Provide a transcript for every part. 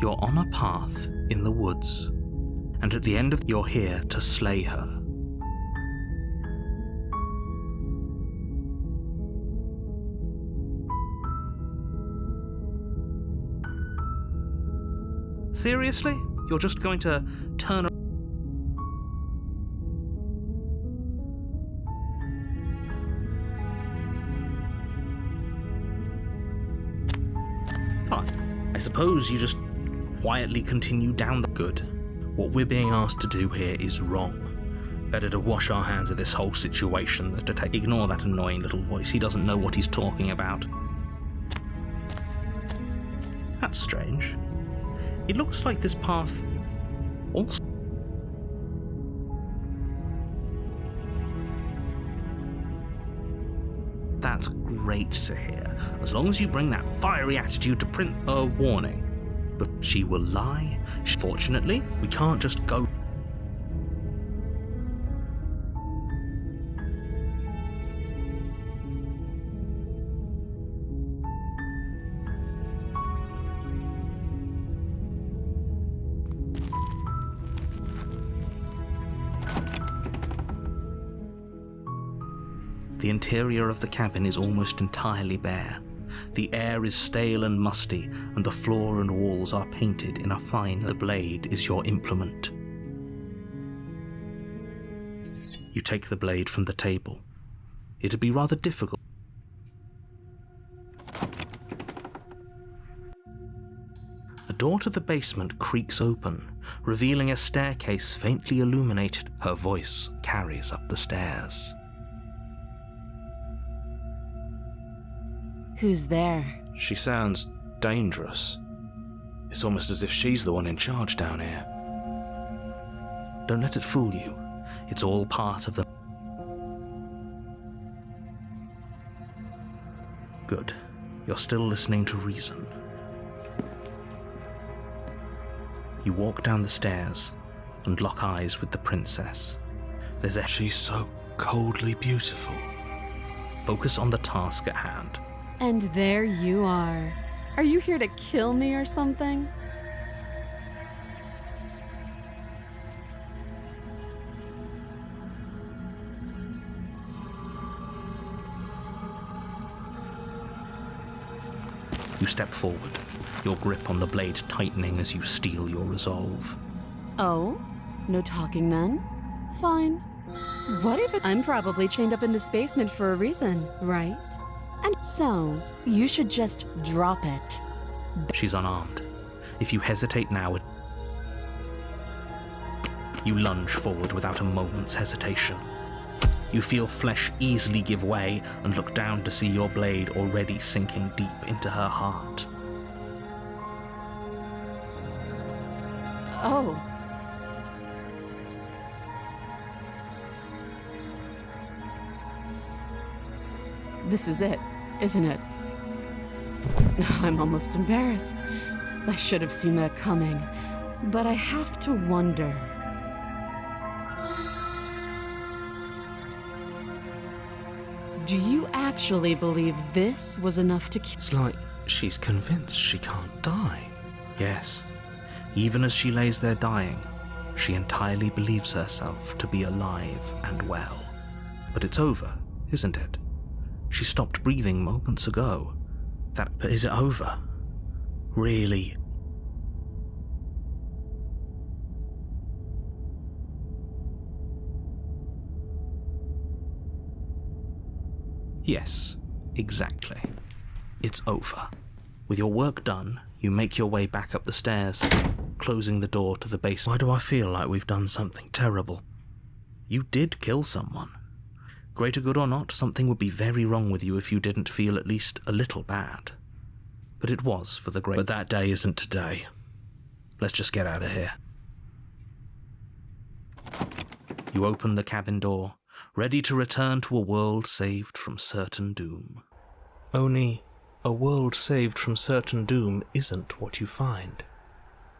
You're on a path in the woods, and at the end of you're here to slay her. Seriously? You're just going to turn around? Fine. I suppose you just quietly continue down the good. What we're being asked to do here is wrong. Better to wash our hands of this whole situation than to ignore that annoying little voice. He doesn't know what he's talking about. That's strange. It looks like this path also... That's great to hear, as long as you bring that fiery attitude to print a warning. But she will lie. Fortunately, we can't just go... The interior of the cabin is almost entirely bare. The air is stale and musty, and the floor and walls are painted in a fine... The blade is your implement. You take the blade from the table. It'd be rather difficult. The door to the basement creaks open, revealing a staircase faintly illuminated. Her voice carries up the stairs. Who's there? She sounds dangerous. It's almost as if she's the one in charge down here. Don't let it fool you. It's all part of the... Good. You're still listening to reason. You walk down the stairs and lock eyes with the princess. She's so coldly beautiful. Focus on the task at hand. And there you are. Are you here to kill me or something? You step forward, your grip on the blade tightening as you steel your resolve. Oh? No talking then? Fine. What if I'm probably chained up in this basement for a reason, right? And so, you should just drop it. She's unarmed. If you hesitate now, you lunge forward without a moment's hesitation. You feel flesh easily give way and look down to see your blade already sinking deep into her heart. Oh. This is it, isn't it? I'm almost embarrassed. I should have seen that coming, but I have to wonder. Do you actually believe this was enough to kill? It's like she's convinced she can't die. Yes, even as she lays there dying, she entirely believes herself to be alive and well. But it's over, isn't it? She stopped breathing moments ago. But is it over? Really? Yes, exactly. It's over. With your work done, you make your way back up the stairs, closing the door to the basement. Why do I feel like we've done something terrible? You did kill someone. Greater good or not, something would be very wrong with you if you didn't feel at least a little bad. But it was for the great... But that day isn't today. Let's just get out of here. You open the cabin door, ready to return to a world saved from certain doom. Only, a world saved from certain doom isn't what you find.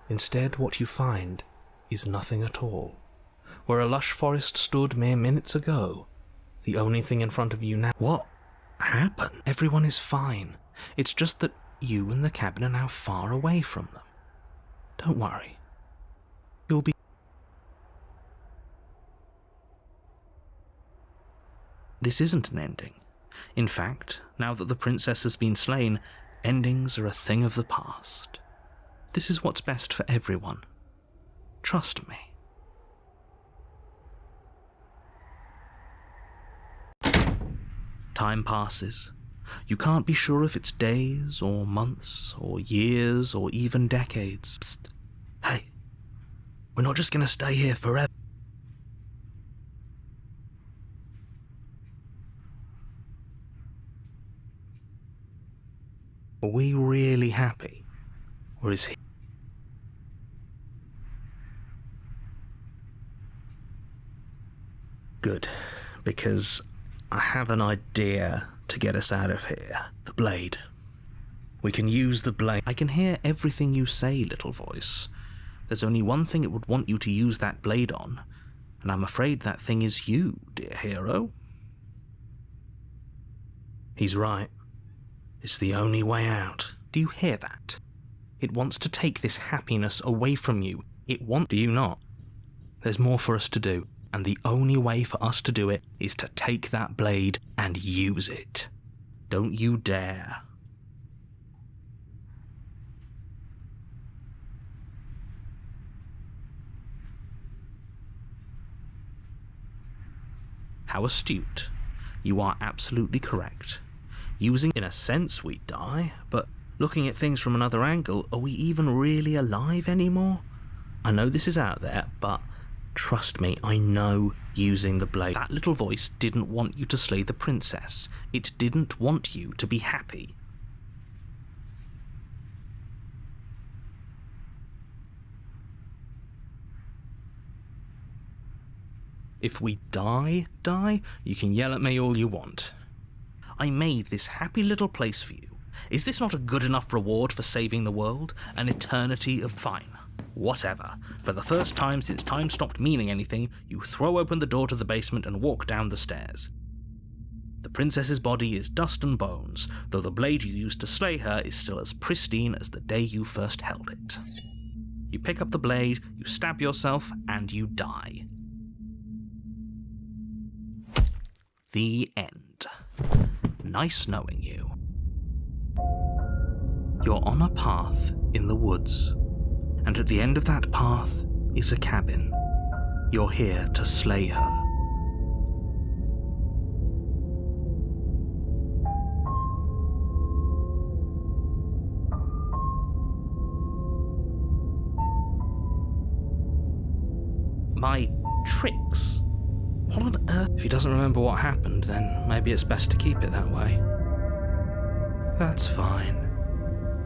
Instead, what you find is nothing at all. Where a lush forest stood mere minutes ago, the only thing in front of you now... What happened? Everyone is fine. It's just that you and the cabin are now far away from them. Don't worry. You'll be... This isn't an ending. In fact, now that the princess has been slain, endings are a thing of the past. This is what's best for everyone. Trust me. Time passes. You can't be sure if it's days, or months, or years, or even decades. Psst. Hey, we're not just gonna stay here forever. Are we really happy? Or is he? Good, because I have an idea to get us out of here. The blade. We can use the blade. I can hear everything you say, little voice. There's only one thing it would want you to use that blade on, and I'm afraid that thing is you, dear hero. He's right. It's the only way out. Do you hear that? It wants to take this happiness away from you. Do you not? There's more for us to do, and the only way for us to do it is to take that blade and use it. Don't you dare. How astute. You are absolutely correct. In a sense, we die, but looking at things from another angle, are we even really alive anymore? I know this is out there, but trust me, I know using the blade. That little voice didn't want you to slay the princess. It didn't want you to be happy. If we die, you can yell at me all you want. I made this happy little place for you. Is this not a good enough reward for saving the world? An eternity of fine. Whatever. For the first time since time stopped meaning anything, you throw open the door to the basement and walk down the stairs. The princess's body is dust and bones, though the blade you used to slay her is still as pristine as the day you first held it. You pick up the blade, you stab yourself, and you die. The end. Nice knowing you. You're on a path in the woods, and at the end of that path is a cabin. You're here to slay her. My tricks? What on earth? If he doesn't remember what happened, then maybe it's best to keep it that way. That's fine.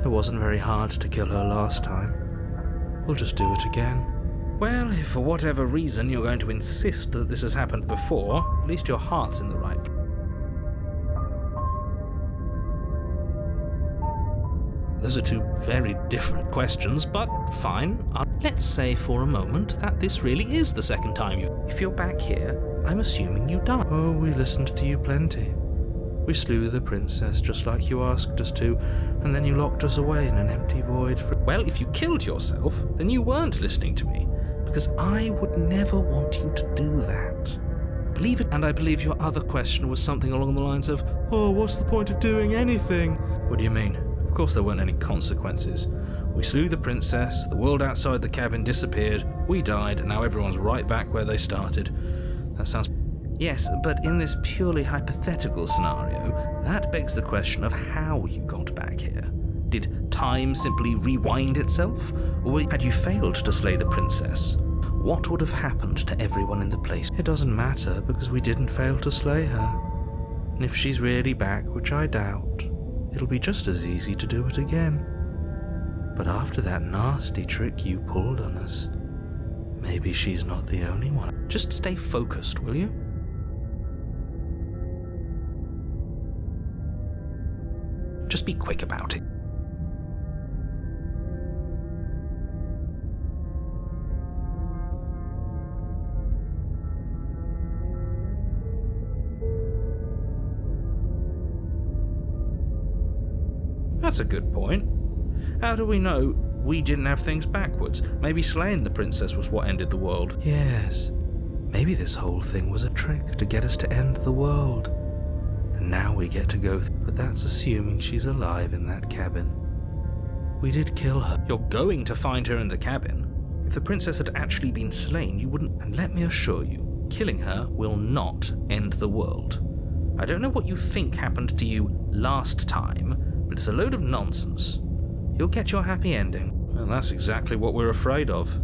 It wasn't very hard to kill her last time. We'll just do it again. Well, if for whatever reason you're going to insist that this has happened before, at least your heart's in the right place. Those are two very different questions, but fine. Let's say for a moment that this really is the second time you've... If you're back here, I'm assuming you died. Oh, we listened to you plenty. We slew the princess just like you asked us to, and then you locked us away in an empty void for... Well, if you killed yourself, then you weren't listening to me, because I would never want you to do that. Believe it. And I believe your other question was something along the lines of, oh, what's the point of doing anything? What do you mean? Of course there weren't any consequences. We slew the princess, the world outside the cabin disappeared, we died, and now everyone's right back where they started. That sounds... Yes, but in this purely hypothetical scenario, that begs the question of how you got back here. Did time simply rewind itself? Or had you failed to slay the princess? What would have happened to everyone in the place? It doesn't matter, because we didn't fail to slay her. And if she's really back, which I doubt, it'll be just as easy to do it again. But after that nasty trick you pulled on us, maybe she's not the only one. Just stay focused, will you? Just be quick about it. That's a good point. How do we know we didn't have things backwards. Maybe slaying the princess was what ended the world. Yes, maybe this whole thing was a trick to get us to end the world. And now we get to go but that's assuming she's alive in that cabin. We did kill her. You're going to find her in the cabin. If the princess had actually been slain, you wouldn't. And let me assure you, killing her will not end the world. I don't know what you think happened to you last time, but it's a load of nonsense. You'll get your happy ending. And that's exactly what we're afraid of.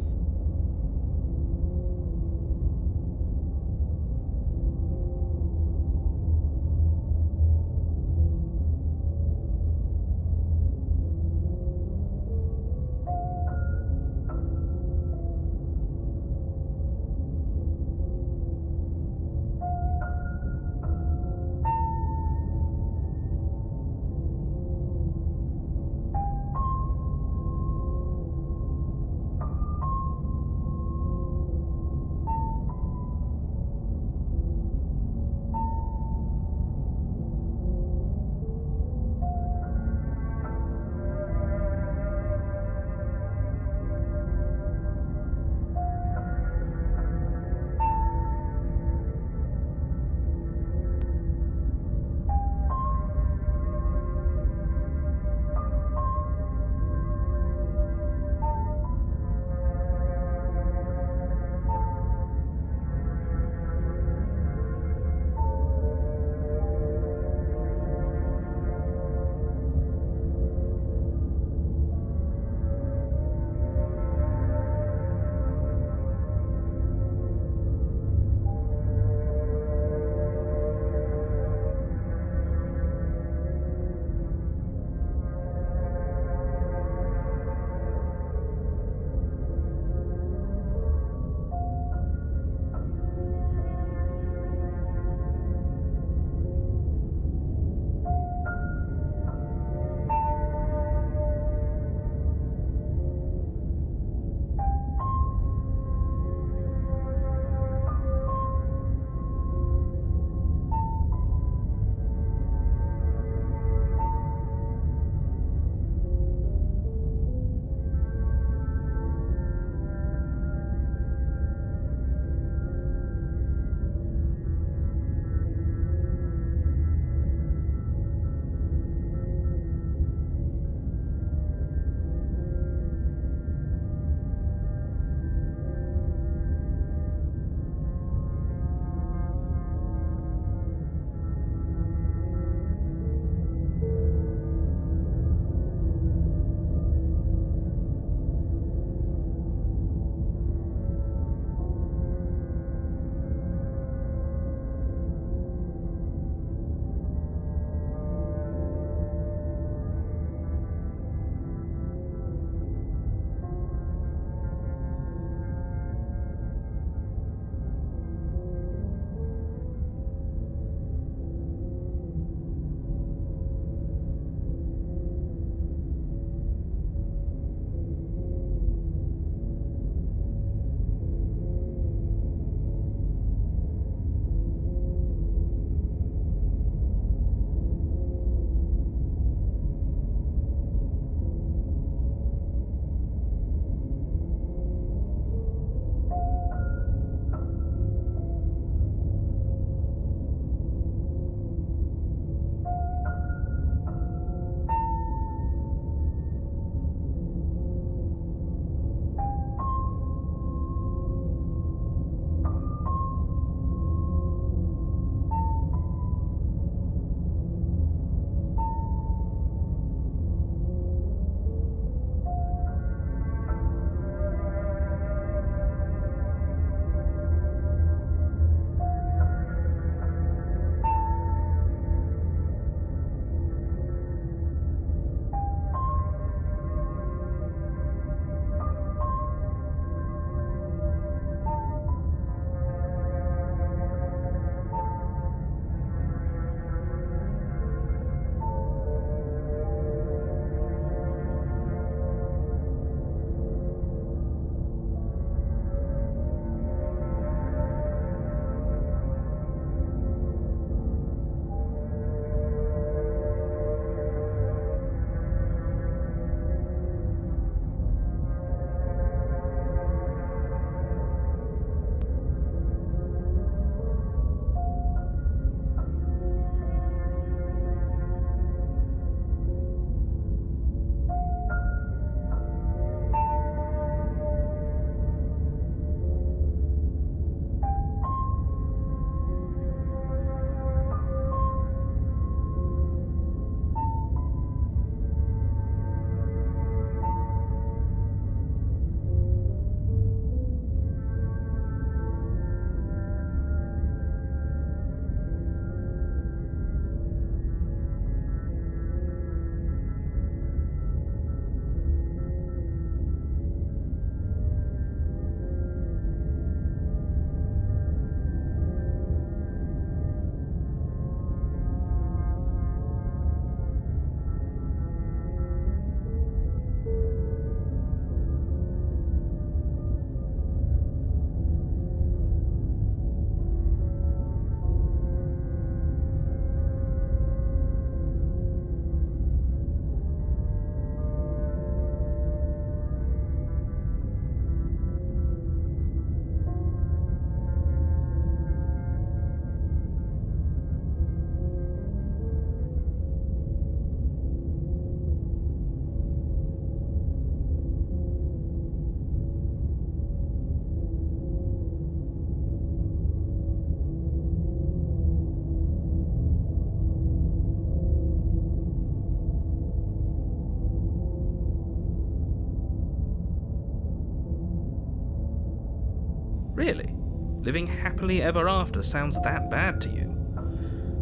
Living happily ever after sounds that bad to you?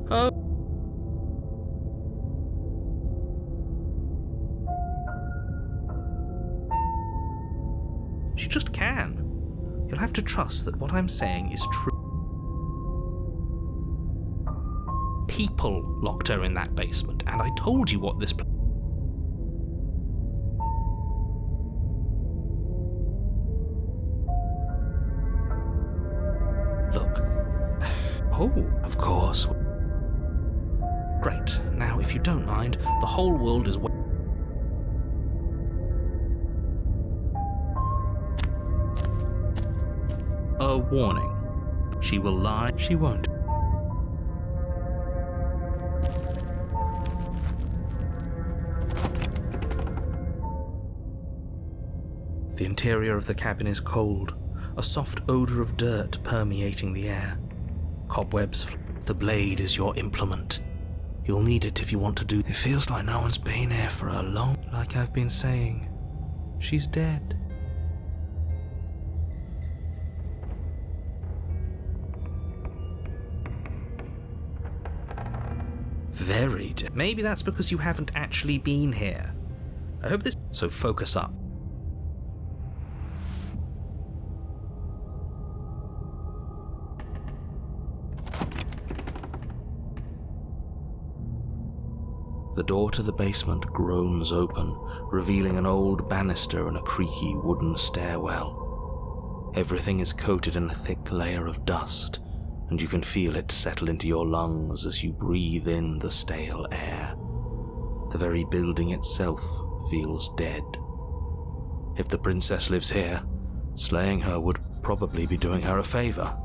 Oh. She just can. You'll have to trust that what I'm saying is true. People locked her in that basement, and I told you what this Look. Oh, of course. Great. Now, if you don't mind, the whole world is a warning. She will lie. She won't. The interior of the cabin is cold, a soft odor of dirt permeating the air. Cobwebs. The blade is your implement. You'll need it if you want to do. It feels like no one's been here for a long. Like I've been saying, she's dead. Very dead. Maybe that's because you haven't actually been here. I hope this. So focus up. The door to the basement groans open, revealing an old banister and a creaky wooden stairwell. Everything is coated in a thick layer of dust, and you can feel it settle into your lungs as you breathe in the stale air. The very building itself feels dead. If the princess lives here, slaying her would probably be doing her a favor.